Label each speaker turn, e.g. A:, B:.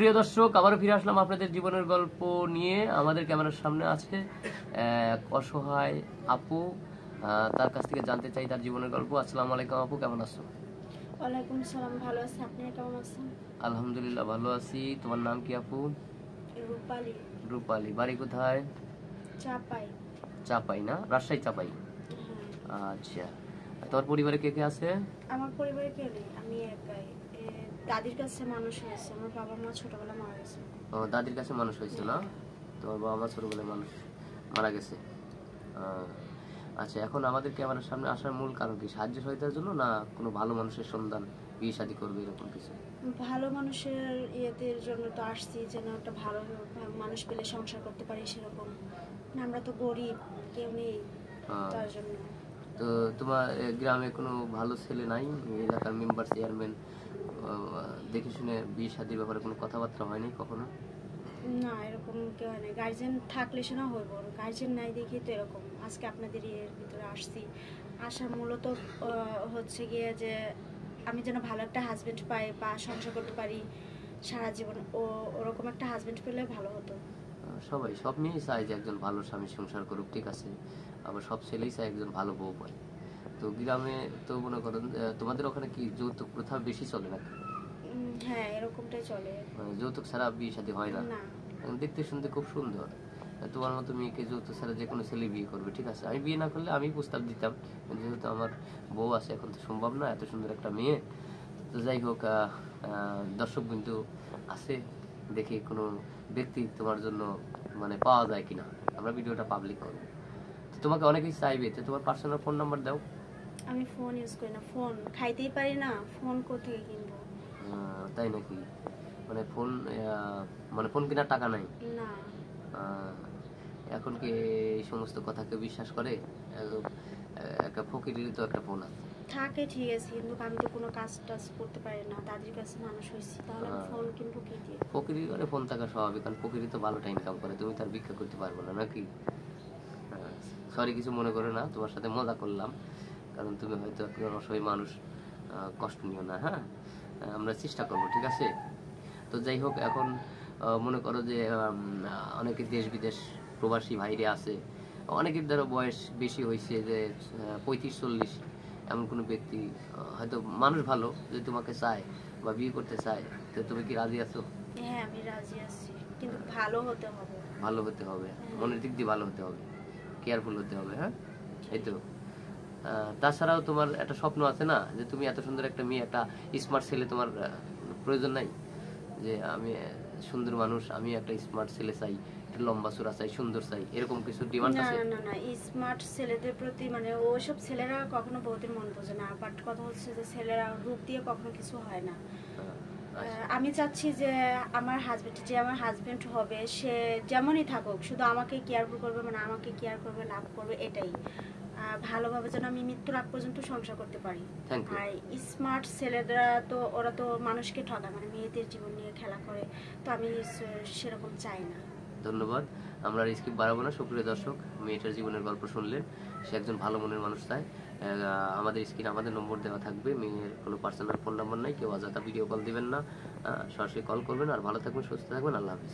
A: প্রিয় দর্শক, আবারও ফিরে আসলাম আপনাদের জীবনের গল্প নিয়ে। আমাদের ক্যামেরার সামনে আছে এক অসহায় আপু। তার কাছ থেকে জানতে চাই তার জীবনের গল্প। আসসালামু আলাইকুম আপু, কেমন আছো?
B: ওয়ালাইকুম সালাম, ভালো আছি। আপনি কেমন আছেন?
A: আলহামদুলিল্লাহ ভালো আছি। তোমার নাম কি আপু?
B: রূপালী।
A: রূপালী। বাড়ি কোথায়?
B: চাপাই।
A: চাপাই না, রাজশাহী চাপাই।
B: হ্যাঁ।
A: আচ্ছা, তোমার পরিবারে কে কে আছে?
B: আমার পরিবারে কেউ নেই, আমি একাই। দাদির কাছে মানুষ হয়েছে, আমার বাবা মা ছোটবেলা মারা গেছে।
A: ও, দাদির কাছে মানুষ হয়েছে না? তোমার বাবা মা ছোটবেলায় মানুষ মারা গেছে। আচ্ছা, এখন আমাদের ক্যামেরার সামনে আসার মূল কারণ কি? সাহায্য সহায়তার জন্য, না কোনো ভালো মানুষের সন্ধান, বিয়ে শাদী করবে এরকম কিছু?
B: ভালো মানুষের ইয়েদের জন্য তো আসছি, যেন একটা ভালো মানুষ পেলে সংসার করতে পারি সেরকম। আমরা তো গরিব, কেউ নেই, তার জন্য।
A: তো তোমার গ্রামে কোনো ভালো ছেলে নাই? এলাকার মেম্বার, চেয়ারম্যান দেখে শুনে বিয়ে শাদীর ব্যাপারে কোনো কথাবার্তা হয়নি কখনো?
B: না, এরকম কেউ নেই। গার্জেন থাকলে সে না হইব, গার্জেন নাই দেখি তো এরকম আজকে আপনাদের এর ভিতরে আসছি। আসার মূলত হচ্ছে গিয়ে যে আমি যেন ভালো একটা হাজবেন্ড পাই বা সংসার করতে পারি সারা জীবন। ওরকম একটা হাজবেন্ড পেলে ভালো হতো।
A: সবাই সব মেয়েই চায় যে একজন ভালো স্বামী সংসার করুক, ঠিক আছে। আবার সব ছেলেই চায় একজন ভালো বউ পায়। তো গ্রামে তো মনে করেন তোমাদের ওখানে কি যৌতুক প্রথা বেশি চলে নাকি?
B: হ্যাঁ, এরকমটাই চলে।
A: যৌতুক ছাড়া বিয়ে শাদী হয় না?
B: না।
A: দেখতে শুনতে খুব সুন্দর। তোমার মতো মেয়েকে যৌতুক ছাড়া যে কোনো ছেলে বিয়ে করবে, ঠিক আছে। আমি বিয়ে না করলে আমি প্রস্তাব দিতাম, যেহেতু আমার বউ আছে, এখন তো সম্ভব না এত সুন্দর একটা মেয়ে। তো যাই হোক, দর্শক বিন্দু আছে, দেখি কোনো ব্যক্তি তোমার জন্য মানে পাওয়া যায় কিনা। আমরা ভিডিওটা পাবলিক করবো, তো তোমাকে অনেকেই চাইবে। তো তোমার পার্সোনাল ফোন নাম্বার দাও।
B: আমি ফোন ইউজ করি না, ফোন খাইতেই পারি না, ফোন কোথেকে কিনবো?
A: তাই নাকি? মানে ফোন মানে ফোন কেনার টাকা নাই?
B: না।
A: এখন কি এই সমস্ত কথাকে বিশ্বাস করে? একটা ফকিরেরই তো একটা ফোন আছে।
B: থাকে ঠিক আছে, কিন্তু আমি তো কোনো কাজ টাজ করতে পারি না, দাদির কাছে মানুষ হয়েছি, তাহলে আমি ফোন কিনবো কি দিয়ে?
A: ফকিরি করে ফোন থাকা স্বাভাবিক, কারণ ফকিরি তো ভালোটা ইনকাম করে, তুমি তার ভিক্ষা করতে পারবো না নাকি? সরি, কিছু মনে করে না, তোমার সাথে মজা করলাম, কারণ তুমি হয়তো একজন অসহায় মানুষ, কষ্ট নিও না। হ্যাঁ, আমরা চেষ্টা করবো, ঠিক আছে। তো যাই হোক, এখন মনে করো যে অনেকে দেশ বিদেশ প্রবাসী ভাইরে আছে, অনেকের দ্বারা বয়স বেশি হয়েছে, যে 35-40, এমন কোনো ব্যক্তি হয়তো মানুষ ভালো, যে তোমাকে চায় বা বিয়ে করতে চায়, তো তুমি কি রাজি আছো?
B: হ্যাঁ, আমি রাজি আছি, কিন্তু ভালো হতে হবে।
A: ভালো হতে হবে, মনের দিক দিয়ে ভালো হতে হবে, কেয়ারফুল হতে হবে। হ্যাঁ, এই তো। তাছাড়াও তোমার একটা স্বপ্ন আছে না, যে তুমি এত সুন্দর একটা মেয়ে, একটা স্মার্ট ছেলে তোমার প্রয়োজন নাই? যে আমি সুন্দর মানুষ, আমি একটা স্মার্ট ছেলে চাই, একটা লম্বা চূড়া চাই, সুন্দর চাই, এরকম কিছু ডিমান্ড
B: না
A: আছে?
B: না না, স্মার্ট ছেলেদের প্রতি মানে ওইসব ছেলেরা কখনো বউদের মন বোঝে না, বাট কথা হচ্ছে যে ছেলেরা রূপ দিয়ে কখনো কিছু হয় না। আমি চাচ্ছি যে আমার হাজবেন্ড হবে, সে যেমনই থাকুক, শুধু আমাকে কেয়ারফুল করবে, মানে আমাকে কেয়ার করবে, লাভ করবে, এটাই। ভালোভাবে যেন আমি মৃত্যুর আগ পর্যন্ত সংসার করতে পারি। আর স্মার্ট ছেলেরা তো ওরা তো মানুষকে ঠকায়, মানে মেয়েদের জীবন নিয়ে খেলা করে, তো আমি সেরকম চাই না।
A: ধন্যবাদ। আমরা আর স্কিপ বাড়াবো না। সুপ্রিয় দর্শক, মেয়েটার জীবনের গল্প শুনলেন, সে একজন ভালো মনের মানুষ চায়। আমাদের স্ক্রিনে আমাদের নম্বর দেওয়া থাকবে। মেয়ের কোনো পার্সোনাল ফোন নাম্বার নাই, কেউ অযথা ভিডিও কল দিবেন না, সরাসরি কল করবেন। আর ভালো থাকবেন, সুস্থ থাকবেন। আল্লাহ হাফিজ।